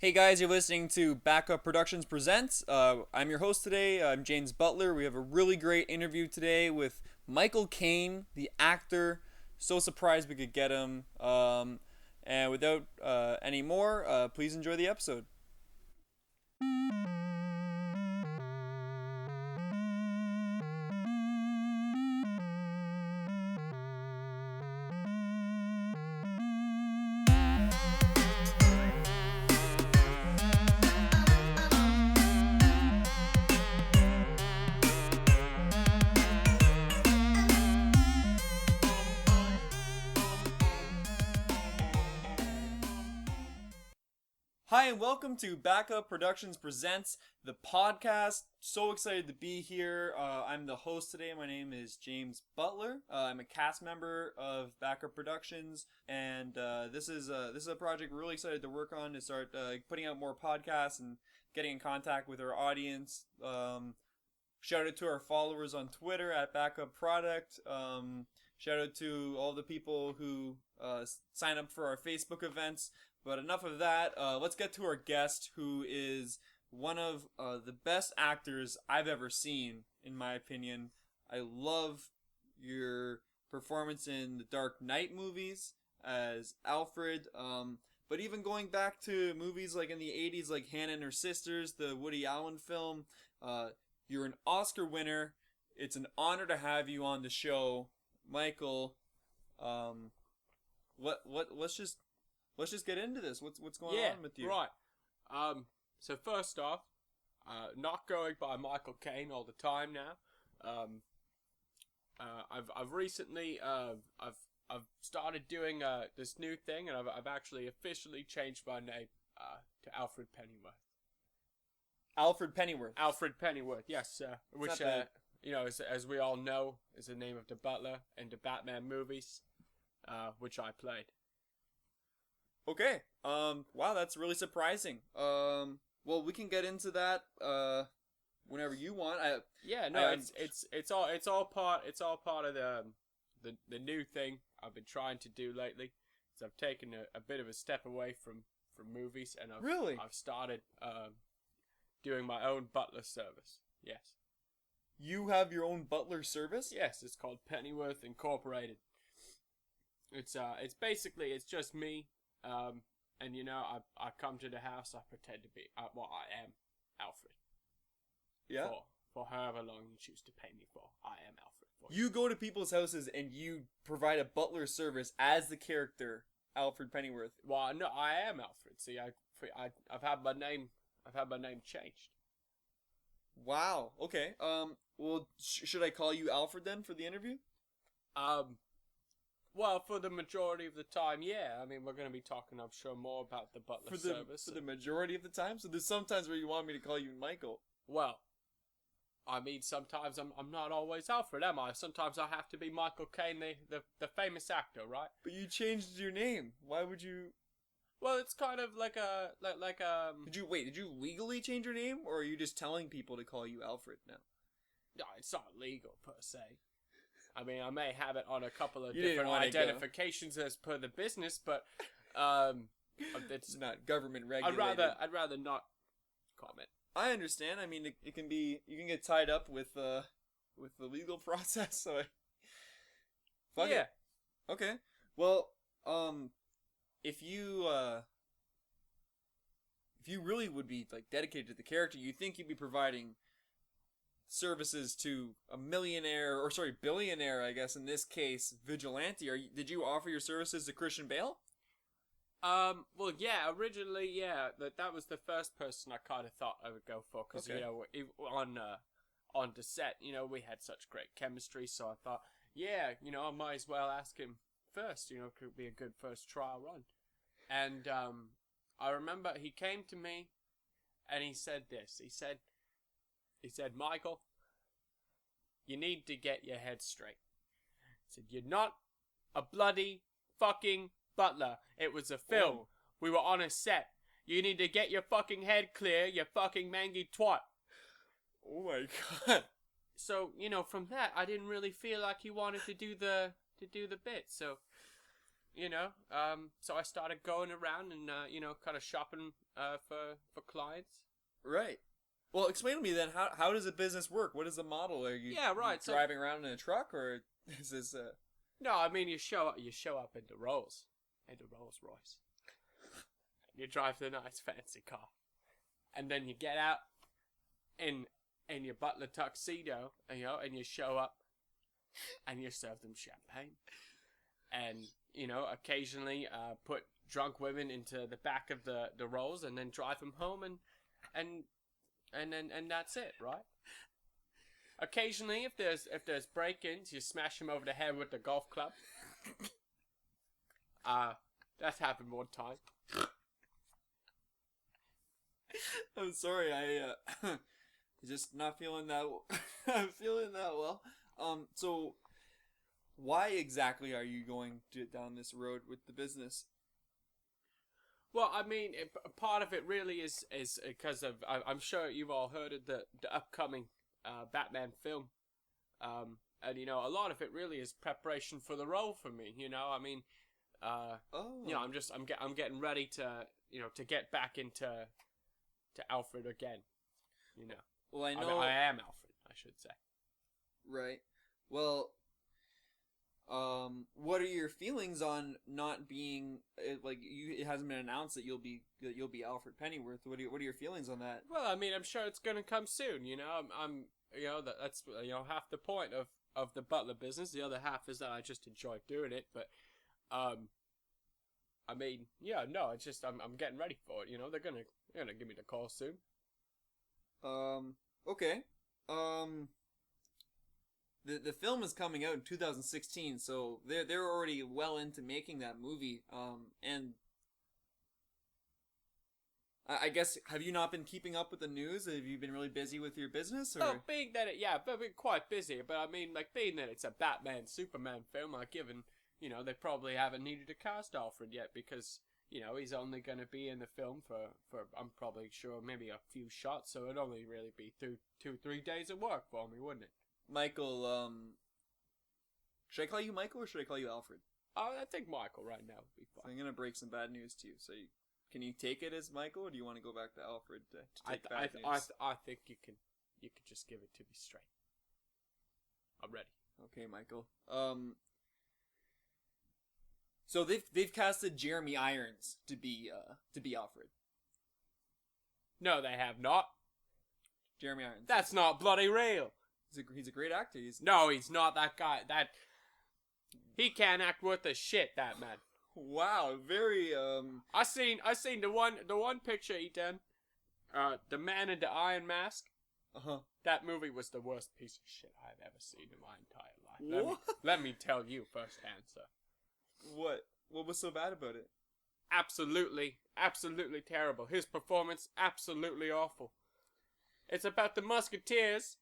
Hey guys, you're listening to Backup Productions Presents. I'm your host today. I'm James Butler. We have a really great interview today with Michael Caine, the actor. So surprised we could get him. And without any more, please enjoy the episode. Hi, and welcome to Backup Productions Presents, the podcast. So excited to be here. I'm the host today. My name is James Butler. I'm a cast member of Backup Productions, and this is a project we're really excited to work on to start putting out more podcasts and getting in contact with our audience. Shout out to our followers on Twitter at Backup Product. Shout out to all the people who sign up for our Facebook events. But enough of that. Let's get to our guest, who is one of the best actors I've ever seen, in my opinion. I love your performance in the Dark Knight movies as Alfred. But even going back to movies like in the 80s, like Hannah and Her Sisters, the Woody Allen film, you're an Oscar winner. It's an honor to have you on the show, Michael. Let's just get into this. What's going on with you? Right. So first off, not going by Michael Caine all the time now. I've recently I've started doing this new thing, and I've actually officially changed my name to Alfred Pennyworth. Alfred Pennyworth. Alfred Pennyworth, yes, which as we all know, is the name of the butler in the Batman movies, which I played. Okay. Wow, that's really surprising. Well, we can get into that whenever you want. It's all part of the new thing I've been trying to do lately. So I've taken a bit of a step away from movies, and I've started doing my own butler service. Yes. You have your own butler service? Yes, it's called Pennyworth Incorporated. It's basically just me. And I come to the house, I pretend to be, I am Alfred. Yeah. For however long you choose to pay me for, I am Alfred. You go to people's houses and you provide a butler service as the character Alfred Pennyworth. Well, no, I am Alfred. See, I've had my name changed. Wow. Okay. Well, should I call you Alfred then for the interview? Well, for the majority of the time, yeah. I mean, we're going to be talking, I'm sure, more about the butler service. For the majority of the time? So there's sometimes where you want me to call you Michael. Well, I mean, sometimes I'm not always Alfred, am I? Sometimes I have to be Michael Caine, the famous actor, right? But you changed your name. Why would you... Well, it's kind of like Did you legally change your name, or are you just telling people to call you Alfred now? No, it's not legal, per se. I mean, I may have it on a couple of different identifications as per the business, but it's not government regulated. I'd rather not comment. I understand. I mean, it can be, you can get tied up with the legal process. So, fuck it. Okay. Well, if you really would be like dedicated to the character, you think you'd be providing services to a billionaire, I guess in this case, vigilante. Did you offer your services to Christian Bale? Well, yeah, originally, yeah, that was the first person I kind of thought I would go for, because, on the set, we had such great chemistry, so I thought, yeah, I might as well ask him first, it could be a good first trial run. And, I remember he came to me, and he said this, he said, Michael, you need to get your head straight. He said, you're not a bloody fucking butler. It was a film. Oh. We were on a set. You need to get your fucking head clear, you fucking mangy twat. Oh my god. So, from that, I didn't really feel like he wanted to do the bit. So, so I started going around and, kind of shopping for clients. Right. Well, explain to me then, how does a business work? What is the model? Are you, Yeah, right. driving around in a truck, or is this No, I mean, you show up into Rolls Royce. You drive the nice fancy car. And then you get out in your butler tuxedo, and you show up and you serve them champagne. And, occasionally put drunk women into the back of the Rolls and then drive them home and that's it, right? Occasionally, if there's break-ins, you smash them over the head with the golf club. That's happened one time. I'm sorry, I just not feeling that. I'm feeling that well. So why exactly are you going down this road with the business? Well, I mean, part of it really is because of I'm sure you've all heard of the upcoming Batman film, and a lot of it really is preparation for the role for me. I mean, I'm getting ready to get back into Alfred again. Well, I know I am Alfred, I should say. Right. Well, what are your feelings on not being it hasn't been announced that you'll be Alfred Pennyworth? What are your feelings on that? Well, I mean, I'm sure it's going to come soon. I'm that's half the point of the butler business. The other half is that I just enjoy doing it. But I mean, yeah, no, it's just I'm getting ready for it. They're gonna give me the call soon. Okay. The film is coming out in 2016, so they're already well into making that movie. And I guess, have you not been keeping up with the news? Have you been really busy with your business? Or? Oh, being that I've been quite busy, but I mean, being that it's a Batman Superman film, given they probably haven't needed to cast Alfred yet because he's only going to be in the film for I'm probably sure maybe a few shots, so it'd only really be 2-3 days of work for me, wouldn't it? Michael, should I call you Michael or should I call you Alfred? I think Michael right now would be fine. So I'm gonna break some bad news to you. So can you take it as Michael, or do you want to go back to Alfred to take bad news? I think you can just give it to me straight. I'm ready. Okay, Michael. So they've casted Jeremy Irons to be Alfred. No, they have not. Jeremy Irons. That's not bloody real. He's a great actor. No, he's not that guy. He can't act worth a shit. That man. Wow, very I seen the one picture he done. The Man in the Iron Mask. That movie was the worst piece of shit I've ever seen in my entire life. Let me tell you firsthand, sir. What was so bad about it? Absolutely terrible. His performance, absolutely awful. It's about the Musketeers,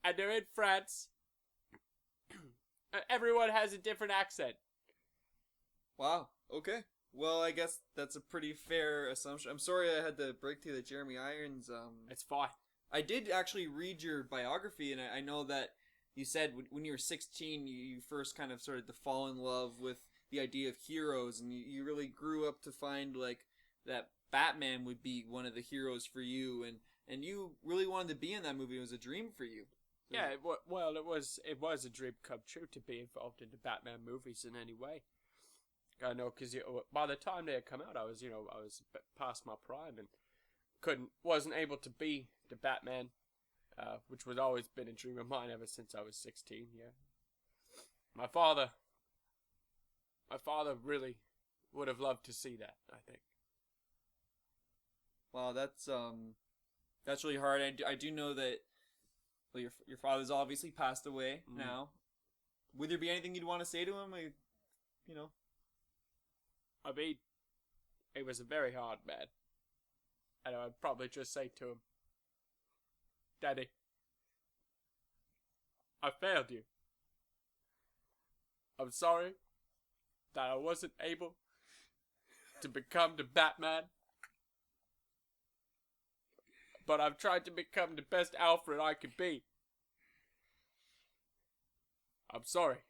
and they're in France. Everyone has a different accent. Wow. Okay. Well, I guess that's a pretty fair assumption. I'm sorry I had to break to you that Jeremy Irons. It's fine. I did actually read your biography, and I know that you said when you were 16, you first kind of started to fall in love with the idea of heroes, and you really grew up to find that Batman would be one of the heroes for you, and you really wanted to be in that movie. It was a dream for you. Yeah, it was a dream come true to be involved in the Batman movies in any way. I know, because by the time they had come out, I was past my prime and wasn't able to be the Batman, which was always been a dream of mine ever since I was 16. Yeah, my father really would have loved to see that, I think. Wow, that's really hard. I do know that your father's obviously passed away now. Would there be anything you'd want to say to him? I mean, he was a very hard man. And I'd probably just say to him, Daddy, I failed you. I'm sorry that I wasn't able to become the Batman. But I've tried to become the best Alfred I could be. I'm sorry.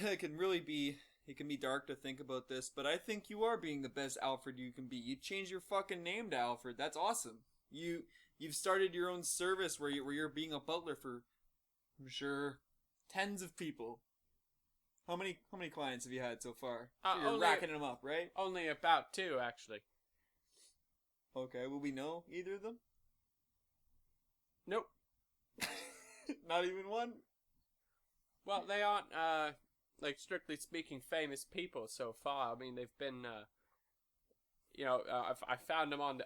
it can really be. It can be dark to think about this, but I think you are being the best Alfred you can be. You changed your fucking name to Alfred. That's awesome. You've started your own service where you're being a butler for, I'm sure, tens of people. How many clients have you had so far? You're racking them up, right? Only about 2, actually. Okay, will we know either of them? Nope. Not even one? Well, they aren't, like, strictly speaking, famous people so far. I mean, they've been, I found them on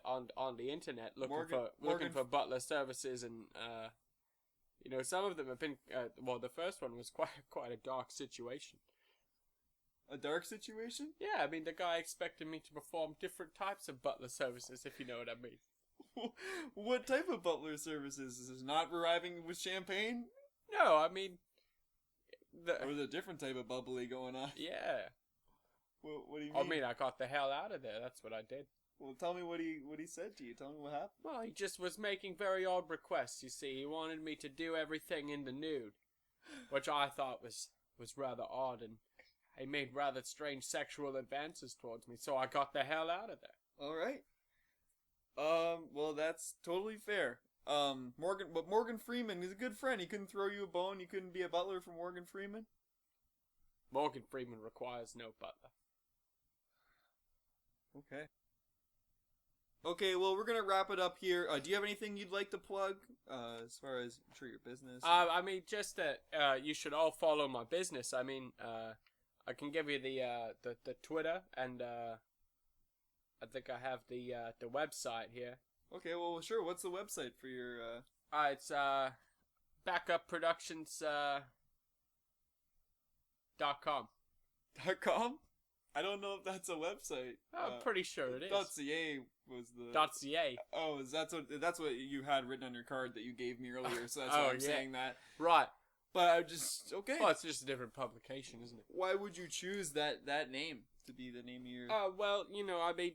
the internet looking for butler services, and some of them have been. The first one was quite a dark situation. A dark situation? Yeah, I mean, the guy expected me to perform different types of butler services, if you know what I mean. What type of butler services? Is this not arriving with champagne? No, I mean, or was a different type of bubbly going on? Yeah. Well, what do you mean? I mean, I got the hell out of there. That's what I did. Well, tell me what he said to you. Tell me what happened. Well, he just was making very odd requests, you see. He wanted me to do everything in the nude, which I thought was rather odd, and he made rather strange sexual advances towards me, so I got the hell out of there. All right. Well, that's totally fair. Morgan Freeman is a good friend. He couldn't throw you a bone. You couldn't be a butler for Morgan Freeman? Morgan Freeman requires no butler. Okay. Okay, well, we're gonna wrap it up here. Do you have anything you'd like to plug, as far as, I'm sure, your business? I mean, just that you should all follow my business. I mean, I can give you the Twitter, and I think I have the website here. Okay, well, sure. What's the website for your? It's backupproductions.com. .com? I don't know if that's a website. I'm pretty sure it is. .ca was the. .ca. Oh, that's what you had written on your card that you gave me earlier, so that's why I'm saying that. Right. But I just okay. Well, it's just a different publication, isn't it? Why would you choose that name to be the name of your? Well, I mean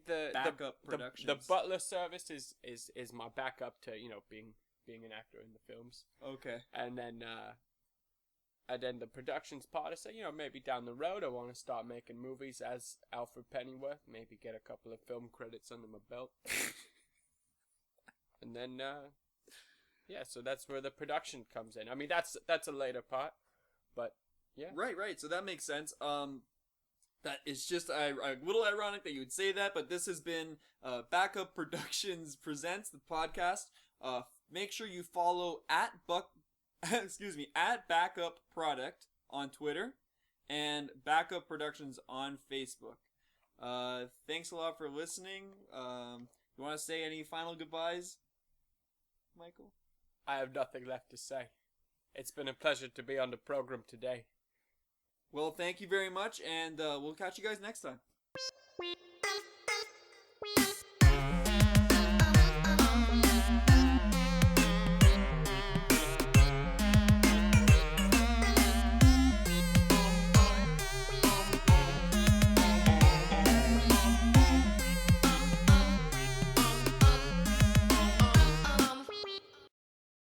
the Backup Productions. The butler service is my backup to being an actor in the films. Okay. And then the productions part, I say, maybe down the road I want to start making movies as Alfred Pennyworth, maybe get a couple of film credits under my belt. And then, so that's where the production comes in. I mean, that's a later part, but, yeah. Right, so that makes sense. That is just a little ironic that you would say that, but this has been Backup Productions Presents, the podcast. Make sure you follow at Backup Product on Twitter and Backup Productions on Facebook. Thanks a lot for listening. You want to say any final goodbyes, Michael? I have nothing left to say. It's been a pleasure to be on the program today. Well, thank you very much, and we'll catch you guys next time.